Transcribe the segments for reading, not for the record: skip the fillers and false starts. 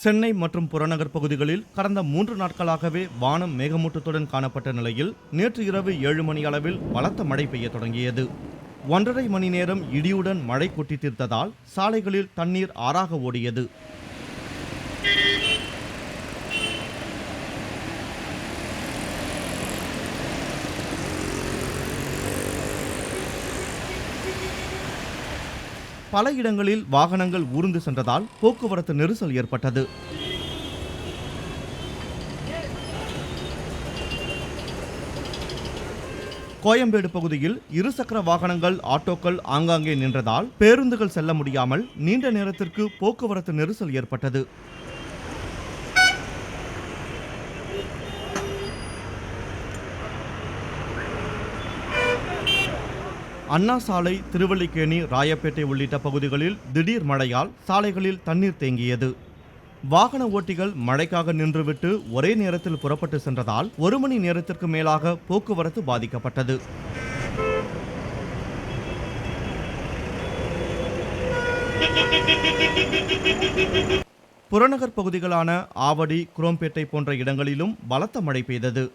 சென்னை மற்றும் புறநகர் பகுதிகளில் கடந்த 3 நாட்களாகவே வானம் மேகமூட்டத்துடன் காணப்பட்ட நிலையில் நேற்று இரவு 7 மணி அளவில் பலத்த மழை பெய்ய தொடங்கியது. 1½ மணி நேரம் இடியுடன் மழை கொட்டி தீர்த்ததால் சாலைகளில் தண்ணீர் ஆறாக ஓடியது. பல இடங்களில் வாகனங்கள் ஊர்ந்து சென்றதால் போக்குவரத்து நெரிசல் ஏற்பட்டது. கோயம்பேடு பகுதியில் இருசக்கர வாகனங்கள், ஆட்டோக்கள் ஆங்காங்கே நின்றதால் பேருந்துகள் செல்ல முடியாமல் நீண்ட நேரத்திற்கு போக்குவரத்து நெரிசல் ஏற்பட்டது. அண்ணா சாலை, திருவல்லிக்கேணி, ராயப்பேட்டை உள்ளிட்ட பகுதிகளில் திடீர் மழையால் சாலைகளில் தண்ணீர் தேங்கியது. வாகன ஓட்டிகள் மழைக்காக நின்றுவிட்டு ஒரே நேரத்தில் புறப்பட்டு சென்றதால் 1 மணி நேரத்திற்கு மேலாக போக்குவரத்து பாதிக்கப்பட்டது. புறநகர் பகுதிகளான ஆவடி, குரோம்பேட்டை போன்ற இடங்களிலும் பலத்த மழை பெய்தது.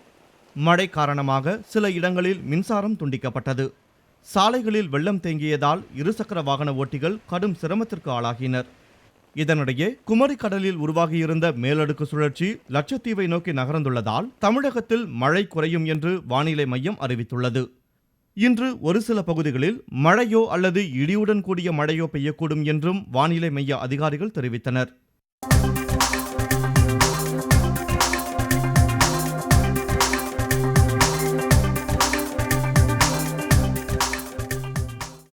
மழை காரணமாக சில இடங்களில் மின்சாரம் துண்டிக்கப்பட்டது. சாலைகளில் வெள்ளம் தேங்கியதால் இருசக்கர வாகன ஓட்டிகள் கடும் சிரமத்திற்கு ஆளாகினர். இதனிடையே குமரி கடலில் உருவாகியிருந்த மேலடுக்கு சுழற்சி லட்சத்தீவை நோக்கி நகர்ந்துள்ளதால் தமிழகத்தில் மழை குறையும் என்று வானிலை மையம் அறிவித்துள்ளது. இன்று ஒரு சில பகுதிகளில் மழையோ அல்லது இடியுடன் கூடிய மழையோ பெய்யக்கூடும் என்றும் வானிலை மைய அதிகாரிகள் தெரிவித்தனர்.